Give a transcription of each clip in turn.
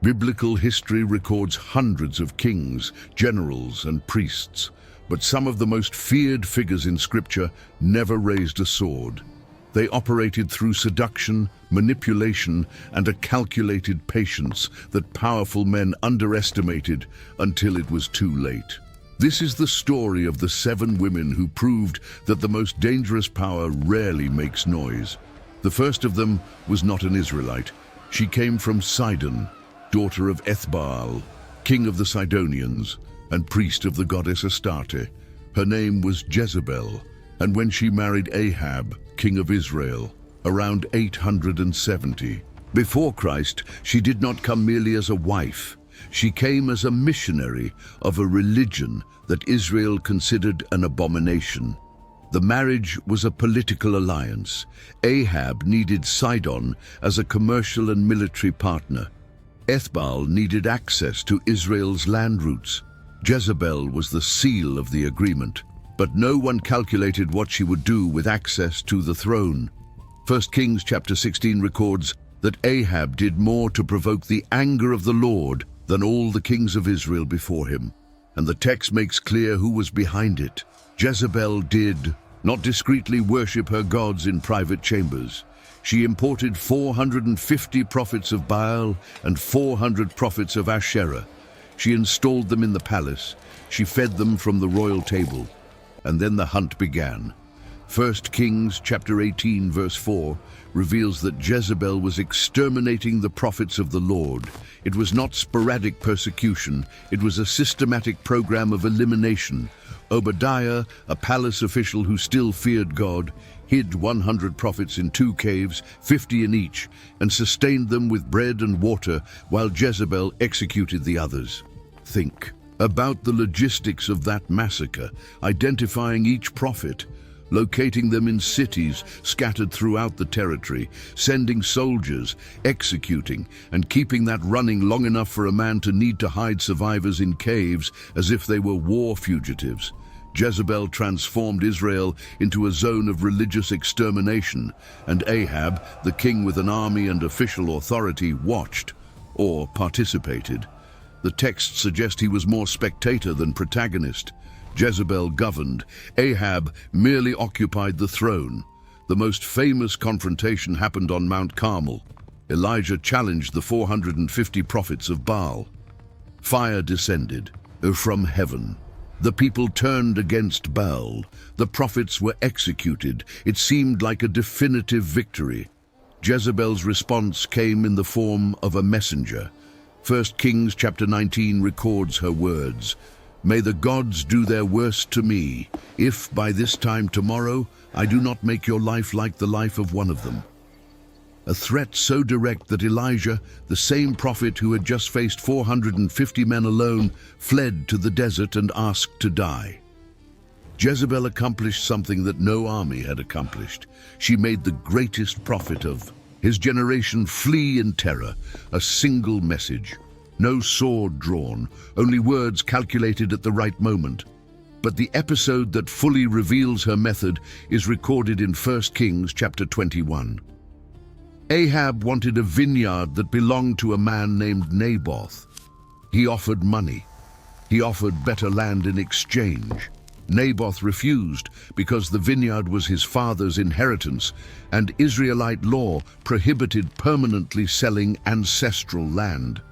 Biblical history records hundreds of kings, generals, and priests, but some of the most feared figures in Scripture never raised a sword. They operated through seduction, manipulation, and a calculated patience that powerful men underestimated until it was too late. This is the story of the 7 women who proved that the most dangerous power rarely makes noise. The first of them was not an Israelite. She came from Sidon, daughter of Ethbaal, king of the Sidonians, and priest of the goddess Astarte. Her name was Jezebel, and when she married Ahab, king of Israel, around 870 before Christ, she did not come merely as a wife. She came as a missionary of a religion that Israel considered an abomination. The marriage was a political alliance. Ahab needed Sidon as a commercial and military partner. Ethbaal needed access to Israel's land routes. Jezebel was the seal of the agreement, but no one calculated what she would do with access to the throne. 1 Kings chapter 16 records that Ahab did more to provoke the anger of the Lord than all the kings of Israel before him. And the text makes clear who was behind it. Jezebel did not discreetly worship her gods in private chambers. She imported 450 prophets of Baal and 400 prophets of Asherah. She installed them in the palace. She fed them from the royal table. And then the hunt began. 1 Kings chapter 18 verse 4 reveals that Jezebel was exterminating the prophets of the Lord. It was not sporadic persecution, it was a systematic program of elimination. Obadiah, a palace official who still feared God, hid 100 prophets in 2 caves, 50 in each, and sustained them with bread and water while Jezebel executed the others. Think about the logistics of that massacre, identifying each prophet, locating them in cities scattered throughout the territory, sending soldiers, executing, and keeping that running long enough for a man to need to hide survivors in caves as if they were war fugitives. Jezebel transformed Israel into a zone of religious extermination, and Ahab, the king with an army and official authority, watched or participated. The texts suggest he was more spectator than protagonist. Jezebel governed. Ahab merely occupied the throne. The most famous confrontation happened on Mount Carmel. Elijah challenged the 450 prophets of Baal. Fire descended from heaven. The people turned against Baal. The prophets were executed. It seemed like a definitive victory. Jezebel's response came in the form of a messenger. 1 Kings chapter 19 records her words. May the gods do their worst to me, if by this time tomorrow I do not make your life like the life of one of them. A threat so direct that Elijah, the same prophet who had just faced 450 men alone, fled to the desert and asked to die. Jezebel accomplished something that no army had accomplished. She made the greatest prophet of his generation flee in terror, a single message. No sword drawn, only words calculated at the right moment. But the episode that fully reveals her method is recorded in 1 Kings chapter 21. Ahab wanted a vineyard that belonged to a man named Naboth. He offered money. He offered better land in exchange. Naboth refused because the vineyard was his father's inheritance, and Israelite law prohibited permanently selling ancestral land.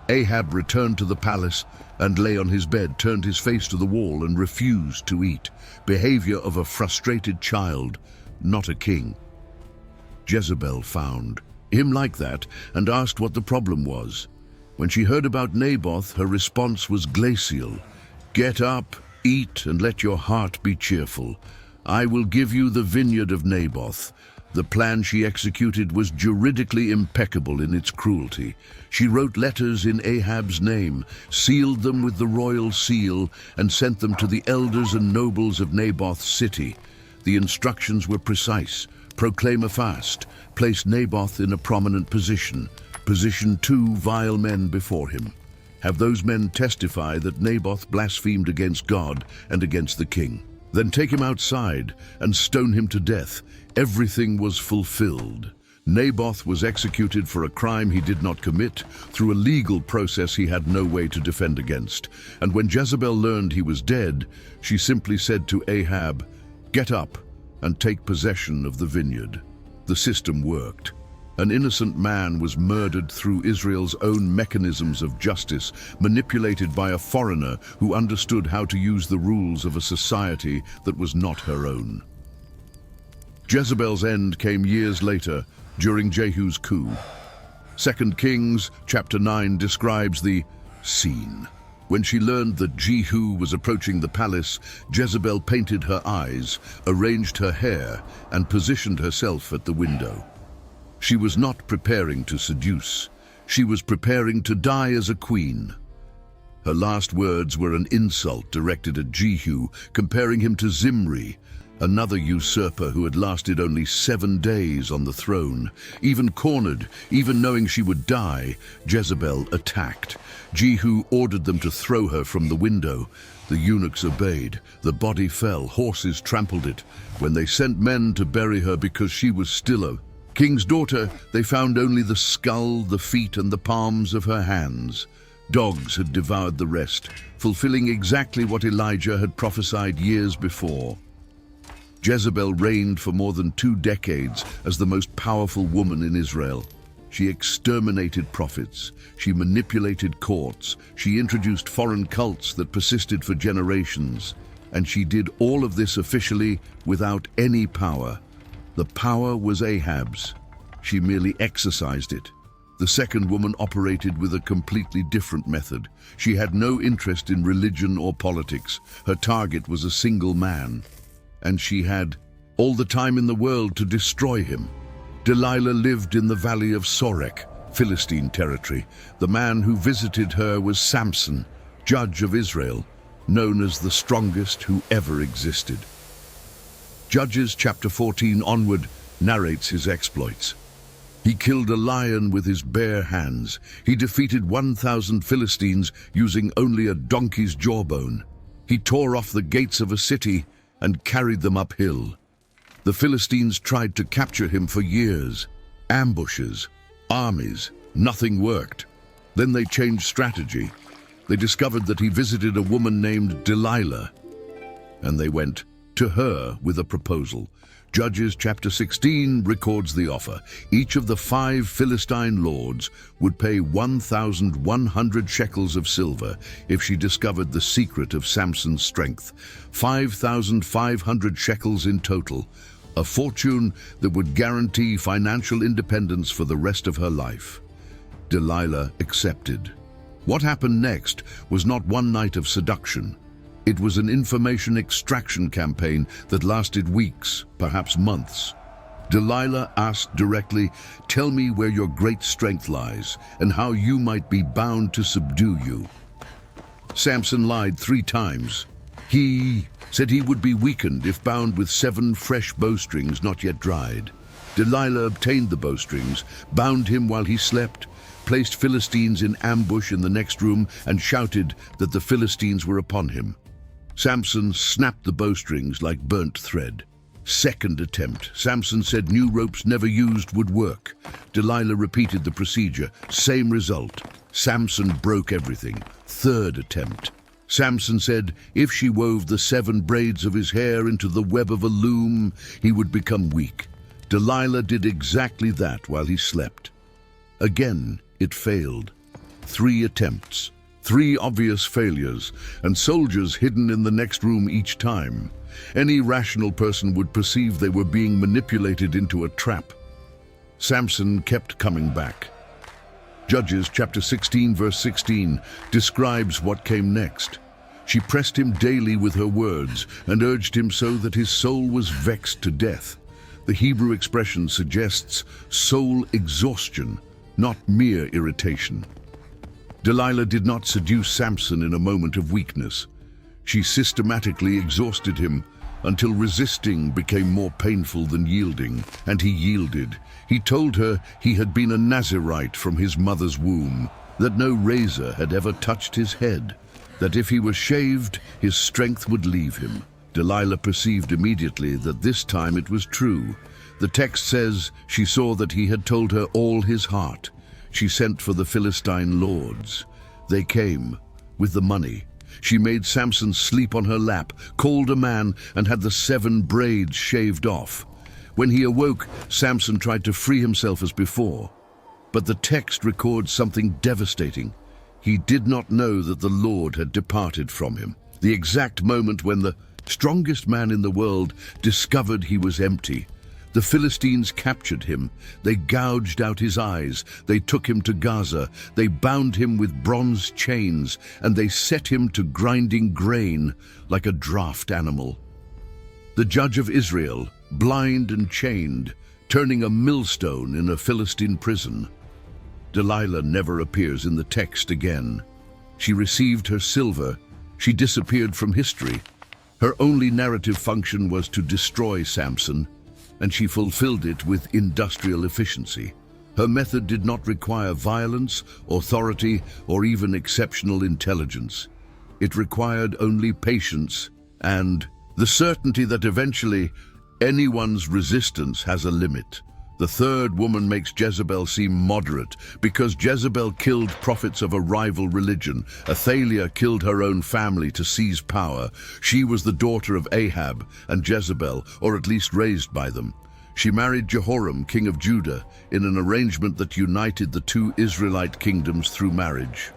Ahab returned to the palace and lay on his bed, turned his face to the wall and refused to eat. Behavior of a frustrated child, not a king. Jezebel found him like that and asked what the problem was. When she heard about Naboth, her response was glacial. Get up, eat, and let your heart be cheerful. I will give you the vineyard of Naboth. The plan she executed was juridically impeccable in its cruelty. She wrote letters in Ahab's name, sealed them with the royal seal, and sent them to the elders and nobles of Naboth's city. The instructions were precise. Proclaim a fast. Place Naboth in a prominent position. Position 2 vile men before him. Have those men testify that Naboth blasphemed against God and against the king. Then take him outside and stone him to death. Everything was fulfilled. Naboth was executed for a crime he did not commit, through a legal process he had no way to defend against. And when Jezebel learned he was dead, she simply said to Ahab, "Get up and take possession of the vineyard." The system worked. An innocent man was murdered through Israel's own mechanisms of justice, manipulated by a foreigner who understood how to use the rules of a society that was not her own. Jezebel's end came years later, during Jehu's coup. 2 Kings chapter 9 describes the scene. When she learned that Jehu was approaching the palace, Jezebel painted her eyes, arranged her hair, and positioned herself at the window. She was not preparing to seduce. She was preparing to die as a queen. Her last words were an insult directed at Jehu, comparing him to Zimri, another usurper who had lasted only 7 days on the throne. Even cornered, even knowing she would die, Jezebel attacked. Jehu ordered them to throw her from the window. The eunuchs obeyed. The body fell. Horses trampled it. When they sent men to bury her because she was still a king's daughter, they found only the skull, the feet, and the palms of her hands. Dogs had devoured the rest, fulfilling exactly what Elijah had prophesied years before. Jezebel reigned for more than 2 decades as the most powerful woman in Israel. She exterminated prophets. She manipulated courts. She introduced foreign cults that persisted for generations. And she did all of this officially without any power. The power was Ahab's. She merely exercised it. The second woman operated with a completely different method. She had no interest in religion or politics. Her target was a single man. And she had all the time in the world to destroy him. Delilah lived in the valley of Sorek, Philistine territory. The man who visited her was Samson, judge of Israel, known as the strongest who ever existed. Judges chapter 14 onward narrates his exploits. He killed a lion with his bare hands. He defeated 1,000 Philistines using only a donkey's jawbone. He tore off the gates of a city and carried them uphill. The Philistines tried to capture him for years. Ambushes, armies, nothing worked. Then they changed strategy. They discovered that he visited a woman named Delilah, and they went to her with a proposal. Judges chapter 16 records the offer. Each of the 5 Philistine lords would pay 1,100 shekels of silver if she discovered the secret of Samson's strength. 5,500 shekels in total, a fortune that would guarantee financial independence for the rest of her life. Delilah accepted. What happened next was not one night of seduction. It was an information extraction campaign that lasted weeks, perhaps months. Delilah asked directly, "Tell me where your great strength lies and how you might be bound to subdue you." Samson lied 3 times. He said he would be weakened if bound with 7 fresh bowstrings not yet dried. Delilah obtained the bowstrings, bound him while he slept, placed Philistines in ambush in the next room, and shouted that the Philistines were upon him. Samson snapped the bowstrings like burnt thread. Second attempt. Samson said new ropes never used would work. Delilah repeated the procedure. Same result. Samson broke everything. Third attempt. Samson said if she wove the 7 braids of his hair into the web of a loom, he would become weak. Delilah did exactly that while he slept. Again, it failed. 3 attempts. 3 obvious failures, and soldiers hidden in the next room each time. Any rational person would perceive they were being manipulated into a trap. Samson kept coming back. Judges chapter 16 verse 16 describes what came next. She pressed him daily with her words and urged him so that his soul was vexed to death. The Hebrew expression suggests soul exhaustion, not mere irritation. Delilah did not seduce Samson in a moment of weakness. She systematically exhausted him until resisting became more painful than yielding, and he yielded. He told her he had been a Nazirite from his mother's womb, that no razor had ever touched his head, that if he was shaved, his strength would leave him. Delilah perceived immediately that this time it was true. The text says she saw that he had told her all his heart. She sent for the Philistine lords. They came with the money. She made Samson sleep on her lap, called a man, and had the 7 braids shaved off. When he awoke, Samson tried to free himself as before. But the text records something devastating. He did not know that the Lord had departed from him. The exact moment when the strongest man in the world discovered he was empty. The Philistines captured him. They gouged out his eyes. They took him to Gaza. They bound him with bronze chains, and they set him to grinding grain like a draft animal. The judge of Israel, blind and chained, turning a millstone in a Philistine prison. Delilah never appears in the text again. She received her silver. She disappeared from history. Her only narrative function was to destroy Samson, and she fulfilled it with industrial efficiency. Her method did not require violence, authority, or even exceptional intelligence. It required only patience and the certainty that eventually anyone's resistance has a limit. The third woman makes Jezebel seem moderate because Jezebel killed prophets of a rival religion. Athalia killed her own family to seize power. She was the daughter of Ahab and Jezebel, or at least raised by them. She married Jehoram, king of Judah, in an arrangement that united the 2 Israelite kingdoms through marriage.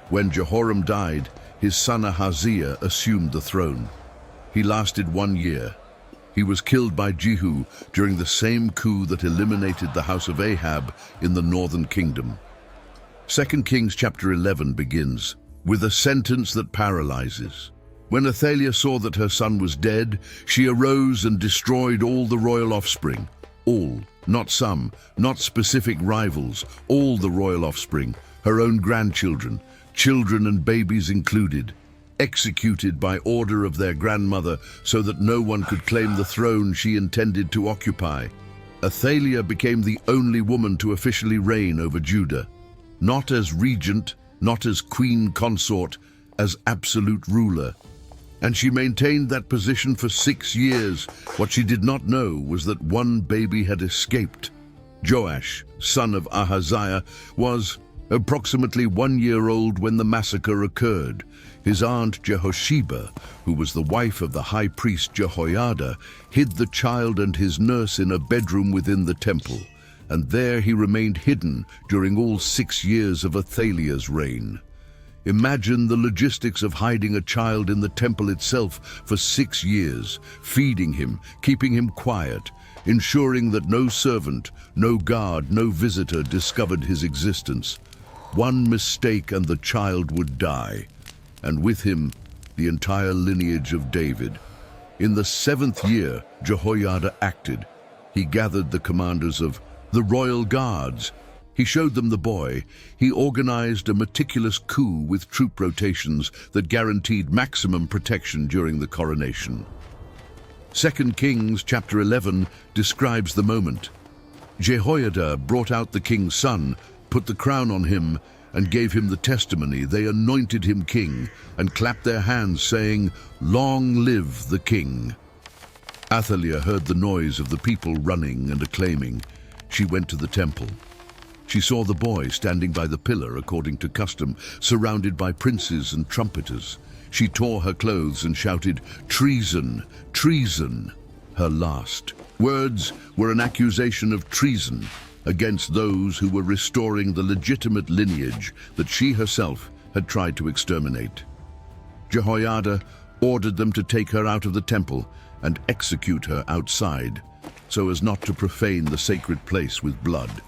When Jehoram died, his son Ahaziah assumed the throne. He lasted 1 year. He was killed by Jehu during the same coup that eliminated the house of Ahab in the northern kingdom. 2 Kings chapter 11 begins with a sentence that paralyzes. When Athalia saw that her son was dead, she arose and destroyed all the royal offspring. All, not some, not specific rivals, all the royal offspring, her own grandchildren, children and babies included, executed by order of their grandmother so that no one could claim the throne she intended to occupy. Athalia became the only woman to officially reign over Judah, not as regent, not as queen consort, as absolute ruler. And she maintained that position for 6 years. What she did not know was that one baby had escaped. Joash, son of Ahaziah, was approximately 1 year old when the massacre occurred. His aunt Jehosheba, who was the wife of the high priest Jehoiada, hid the child and his nurse in a bedroom within the temple, and there he remained hidden during all 6 years of Athalia's reign. Imagine the logistics of hiding a child in the temple itself for 6 years, feeding him, keeping him quiet, ensuring that no servant, no guard, no visitor discovered his existence. One mistake and the child would die, and with him the entire lineage of David. In the 7th year, Jehoiada acted. He gathered the commanders of the royal guards. He showed them the boy. He organized a meticulous coup with troop rotations that guaranteed maximum protection during the coronation. 2 Kings chapter 11 describes the moment. Jehoiada brought out the king's son, put the crown on him, and gave him the testimony. They anointed him king and clapped their hands, saying, "Long live the king." Athalia heard the noise of the people running and acclaiming. She went to the temple. She saw the boy standing by the pillar according to custom, surrounded by princes and trumpeters. She tore her clothes and shouted, "Treason! Treason!" Her last words were an accusation of treason against those who were restoring the legitimate lineage that she herself had tried to exterminate. Jehoiada ordered them to take her out of the temple and execute her outside, so as not to profane the sacred place with blood.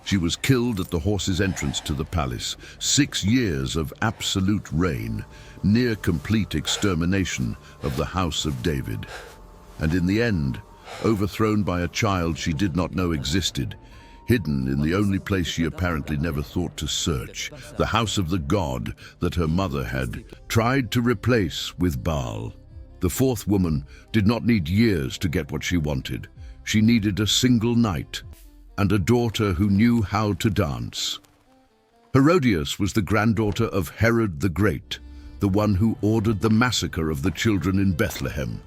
She was killed at the horse's entrance to the palace. 6 years of absolute reign, near complete extermination of the house of David. And in the end, overthrown by a child she did not know existed, hidden in the only place she apparently never thought to search, the house of the god that her mother had tried to replace with Baal. The 4th woman did not need years to get what she wanted. She needed a single night and a daughter who knew how to dance. Herodias was the granddaughter of Herod the Great, the one who ordered the massacre of the children in Bethlehem.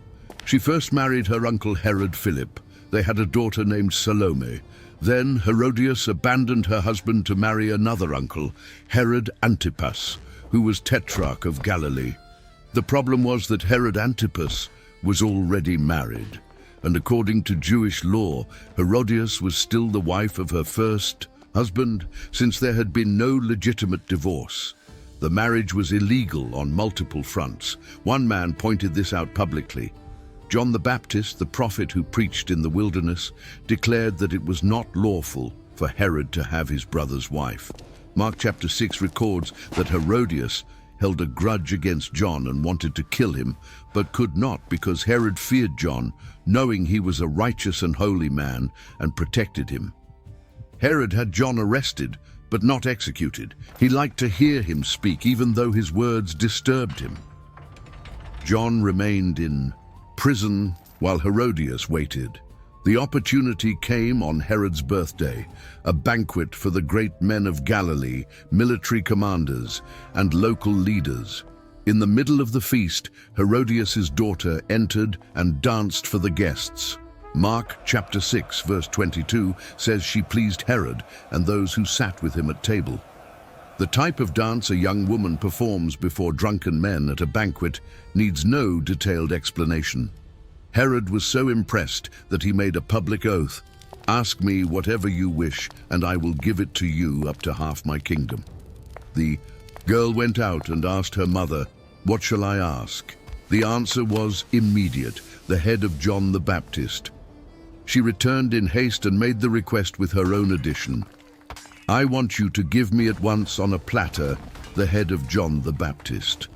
She first married her uncle Herod Philip, They had a daughter named Salome. Then Herodias abandoned her husband to marry another uncle, Herod Antipas, who was tetrarch of Galilee. The problem was that Herod Antipas was already married, and according to Jewish law, Herodias was still the wife of her first husband, since there had been no legitimate divorce. The marriage was illegal on multiple fronts. One man pointed this out publicly. John the Baptist, the prophet who preached in the wilderness, declared that it was not lawful for Herod to have his brother's wife. Mark chapter 6 records that Herodias held a grudge against John and wanted to kill him, but could not because Herod feared John, knowing he was a righteous and holy man, and protected him. Herod had John arrested, but not executed. He liked to hear him speak, even though his words disturbed him. John remained in prison while Herodias waited. The opportunity came on Herod's birthday, a banquet for the great men of Galilee, military commanders, and local leaders. In the middle of the feast, Herodias' daughter entered and danced for the guests. Mark chapter 6 verse 22 says she pleased Herod and those who sat with him at table. The type of dance a young woman performs before drunken men at a banquet needs no detailed explanation. Herod was so impressed that he made a public oath, "Ask me whatever you wish, and I will give it to you up to half my kingdom." The girl went out and asked her mother, "What shall I ask?" The answer was immediate, the head of John the Baptist. She returned in haste and made the request with her own addition. "I want you to give me at once on a platter the head of John the Baptist."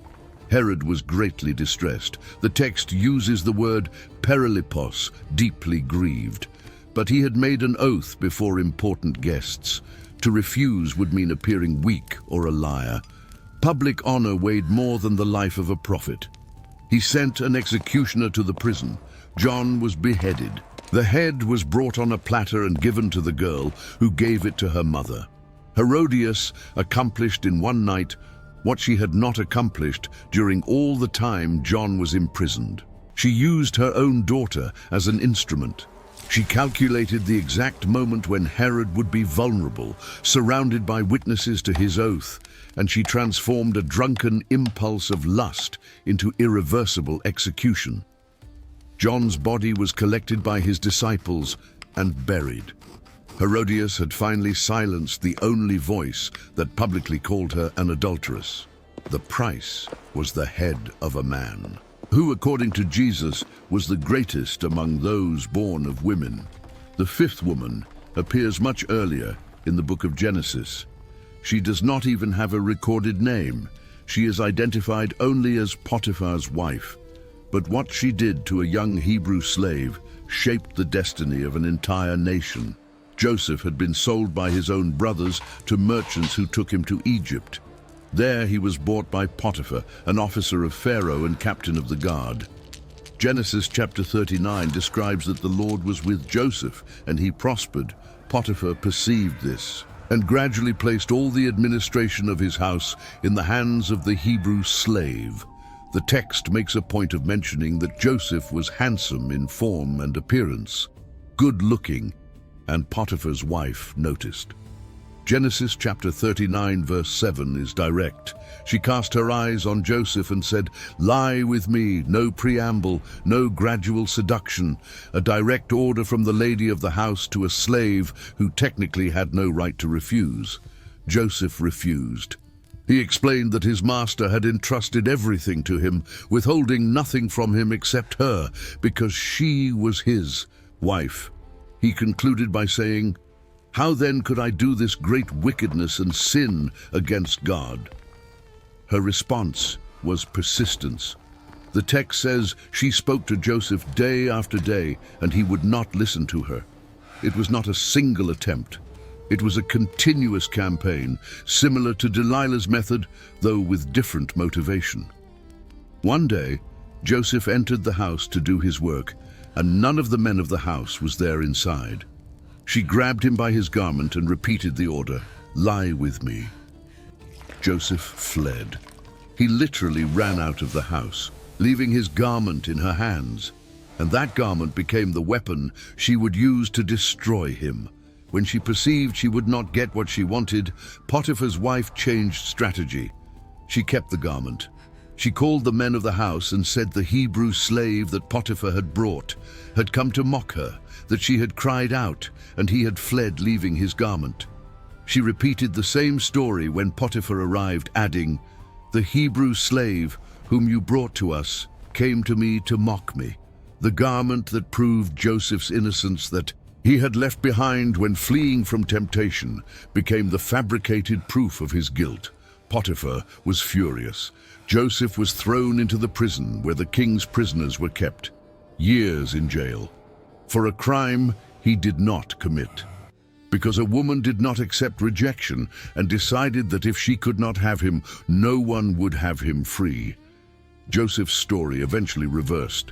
Herod was greatly distressed. The text uses the word perilipos, deeply grieved. But he had made an oath before important guests. To refuse would mean appearing weak or a liar. Public honor weighed more than the life of a prophet. He sent an executioner to the prison. John was beheaded. The head was brought on a platter and given to the girl, who gave it to her mother. Herodias accomplished in one night what she had not accomplished during all the time John was imprisoned. She used her own daughter as an instrument. She calculated the exact moment when Herod would be vulnerable, surrounded by witnesses to his oath, and she transformed a drunken impulse of lust into irreversible execution. John's body was collected by his disciples and buried. Herodias had finally silenced the only voice that publicly called her an adulteress. The price was the head of a man, who, according to Jesus, was the greatest among those born of women. The fifth woman appears much earlier in the book of Genesis. She does not even have a recorded name. She is identified only as Potiphar's wife. But what she did to a young Hebrew slave shaped the destiny of an entire nation. Joseph had been sold by his own brothers to merchants who took him to Egypt. There he was bought by Potiphar, an officer of Pharaoh and captain of the guard. Genesis chapter 39 describes that the Lord was with Joseph, and he prospered. Potiphar perceived this and gradually placed all the administration of his house in the hands of the Hebrew slave. The text makes a point of mentioning that Joseph was handsome in form and appearance, good-looking, and Potiphar's wife noticed. Genesis chapter 39 verse 7 is direct. She cast her eyes on Joseph and said, "Lie with me," no preamble, no gradual seduction, a direct order from the lady of the house to a slave who technically had no right to refuse. Joseph refused. He explained that his master had entrusted everything to him, withholding nothing from him except her, because she was his wife. He concluded by saying, "How then could I do this great wickedness and sin against God?" Her response was persistence. The text says she spoke to Joseph day after day, and he would not listen to her. It was not a single attempt. It was a continuous campaign, similar to Delilah's method, though with different motivation. One day, Joseph entered the house to do his work, and none of the men of the house was there inside. She grabbed him by his garment and repeated the order, "Lie with me." Joseph fled. He literally ran out of the house, leaving his garment in her hands. and that garment became the weapon she would use to destroy him. When she perceived she would not get what she wanted, Potiphar's wife changed strategy. She kept the garment. She called the men of the house and said the Hebrew slave that Potiphar had brought had come to mock her, that she had cried out, and he had fled, leaving his garment. She repeated the same story when Potiphar arrived, adding, "The Hebrew slave whom you brought to us came to me to mock me." The garment that proved Joseph's innocence, that he had left behind when fleeing from temptation, became the fabricated proof of his guilt. Potiphar was furious. Joseph was thrown into the prison where the king's prisoners were kept, years in jail, for a crime he did not commit. Because a woman did not accept rejection and decided that if she could not have him, no one would have him free. Joseph's story eventually reversed.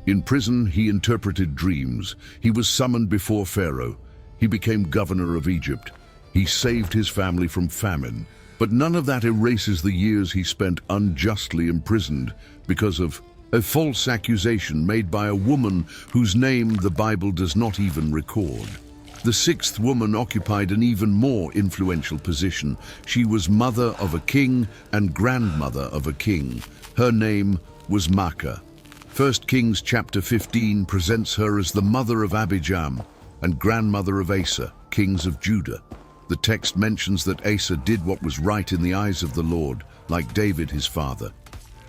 In prison, he interpreted dreams. He was summoned before Pharaoh. He became governor of Egypt. He saved his family from famine. But none of that erases the years he spent unjustly imprisoned because of a false accusation made by a woman whose name the Bible does not even record. The sixth woman occupied an even more influential position. She was mother of a king and grandmother of a king. Her name was Maakah. 1 Kings chapter 15 presents her as the mother of Abijam and grandmother of Asa, kings of Judah. The text mentions that Asa did what was right in the eyes of the Lord, like David his father.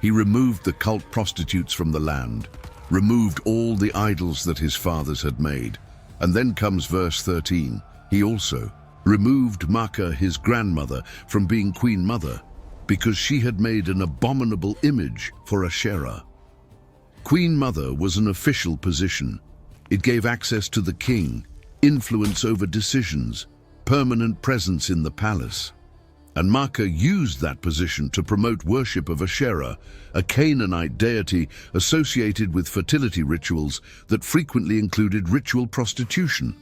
He removed the cult prostitutes from the land, removed all the idols that his fathers had made. And then comes verse 13. He also removed Maakah, his grandmother, from being queen mother, because she had made an abominable image for Asherah. Queen mother was an official position. It gave access to the king, influence over decisions, permanent presence in the palace. And Maakah used that position to promote worship of Asherah, a Canaanite deity associated with fertility rituals that frequently included ritual prostitution.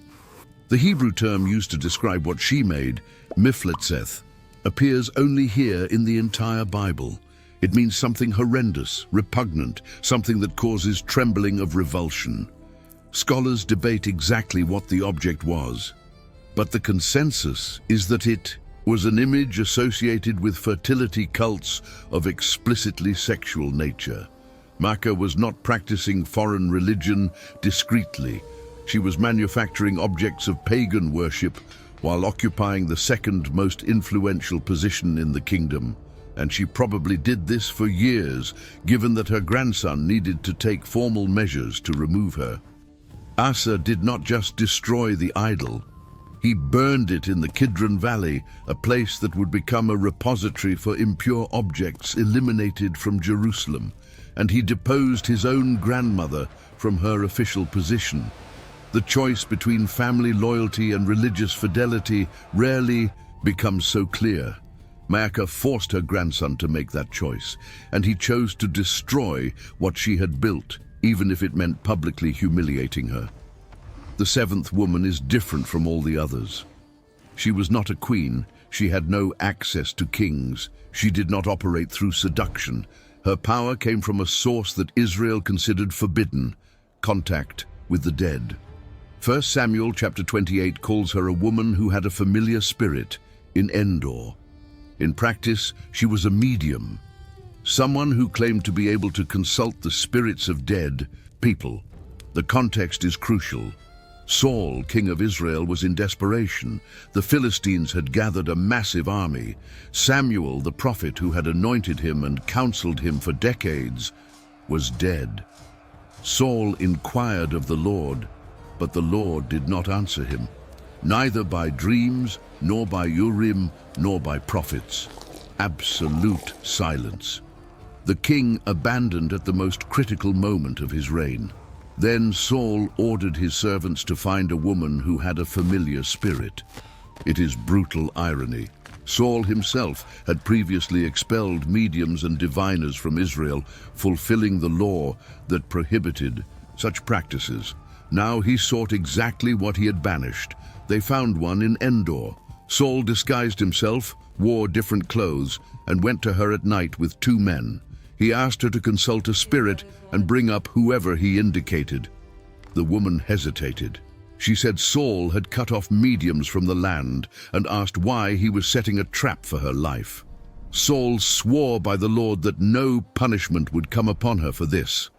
The Hebrew term used to describe what she made, mifletzeth, appears only here in the entire Bible. It means something horrendous, repugnant, something that causes trembling of revulsion. Scholars debate exactly what the object was, but the consensus is that it was an image associated with fertility cults of explicitly sexual nature. Maakah was not practicing foreign religion discreetly. She was manufacturing objects of pagan worship while occupying the second most influential position in the kingdom. And she probably did this for years, given that her grandson needed to take formal measures to remove her. Asa did not just destroy the idol. He burned it in the Kidron Valley, a place that would become a repository for impure objects eliminated from Jerusalem, and he deposed his own grandmother from her official position. The choice between family loyalty and religious fidelity rarely becomes so clear. Maakah forced her grandson to make that choice, and he chose to destroy what she had built, even if it meant publicly humiliating her. The seventh woman is different from all the others. She was not a queen. She had no access to kings. She did not operate through seduction. Her power came from a source that Israel considered forbidden: contact with the dead. 1 Samuel chapter 28 calls her a woman who had a familiar spirit in Endor. In practice, she was a medium, someone who claimed to be able to consult the spirits of dead people. The context is crucial. Saul, king of Israel, was in desperation. The Philistines had gathered a massive army. Samuel, the prophet who had anointed him and counseled him for decades, was dead. Saul inquired of the Lord, but the Lord did not answer him, neither by dreams, nor by Urim, nor by prophets. Absolute silence. The king abandoned at the most critical moment of his reign. Then Saul ordered his servants to find a woman who had a familiar spirit. It is brutal irony. Saul himself had previously expelled mediums and diviners from Israel, fulfilling the law that prohibited such practices. Now he sought exactly what he had banished. They found one in Endor. Saul disguised himself, wore different clothes, and went to her at night with two men. He asked her to consult a spirit and bring up whoever he indicated. The woman hesitated. She said Saul had cut off mediums from the land and asked why he was setting a trap for her life. Saul swore by the Lord that no punishment would come upon her for this.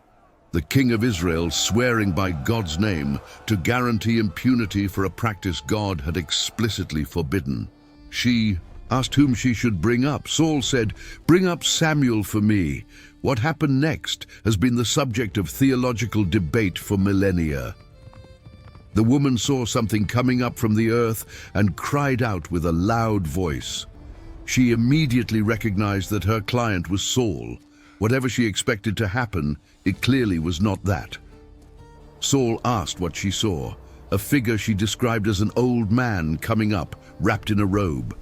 The king of Israel swearing by God's name to guarantee impunity for a practice God had explicitly forbidden. She asked whom she should bring up. Saul said, "Bring up Samuel for me." What happened next has been the subject of theological debate for millennia. The woman saw something coming up from the earth and cried out with a loud voice. She immediately recognized that her client was Saul. Whatever she expected to happen, it clearly was not that. Saul asked what she saw, a figure she described as an old man coming up, wrapped in a robe.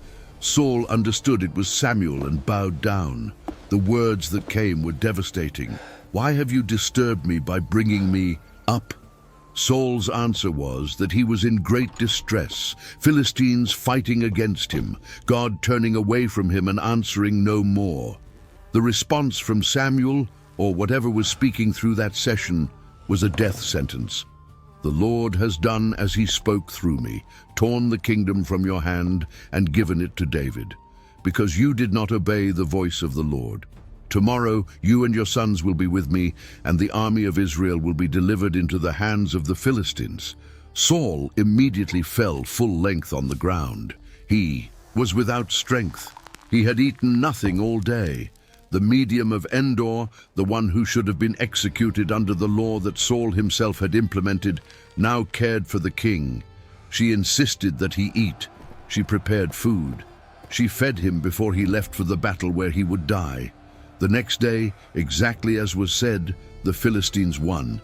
Saul understood it was Samuel and bowed down. The words that came were devastating. "Why have you disturbed me by bringing me up?" Saul's answer was that he was in great distress, Philistines fighting against him, God turning away from him and answering no more. The response from Samuel, or whatever was speaking through that session, was a death sentence. "The Lord has done as he spoke through me, torn the kingdom from your hand and given it to David, because you did not obey the voice of the Lord. Tomorrow you and your sons will be with me, and the army of Israel will be delivered into the hands of the Philistines." Saul immediately fell full length on the ground. He was without strength. He had eaten nothing all day. The medium of Endor, the one who should have been executed under the law that Saul himself had implemented, now cared for the king. She insisted that he eat. She prepared food. She fed him before he left for the battle where he would die. The next day, exactly as was said, the Philistines won.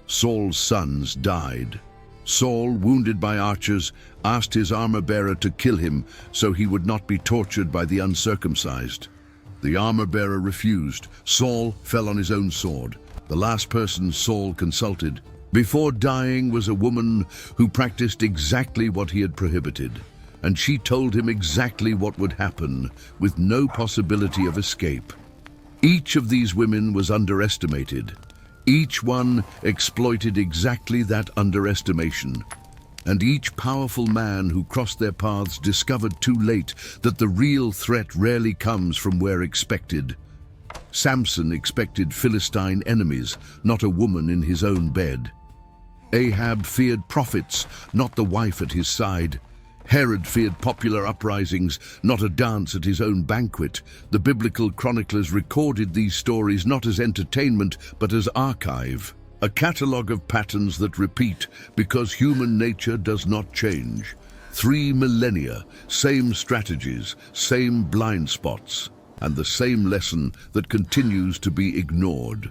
Saul's sons died. Saul, wounded by archers, asked his armor-bearer to kill him so he would not be tortured by the uncircumcised. The armor-bearer refused. Saul fell on his own sword. The last person Saul consulted before dying was a woman who practiced exactly what he had prohibited, and she told him exactly what would happen, with no possibility of escape. Each of these women was underestimated. Each one exploited exactly that underestimation. And each powerful man who crossed their paths discovered too late that the real threat rarely comes from where expected. Samson expected Philistine enemies, not a woman in his own bed. Ahab feared prophets, not the wife at his side. Herod feared popular uprisings, not a dance at his own banquet. The biblical chroniclers recorded these stories not as entertainment, but as archive, a catalogue of patterns that repeat because human nature does not change. 3 millennia, same strategies, same blind spots, and the same lesson that continues to be ignored.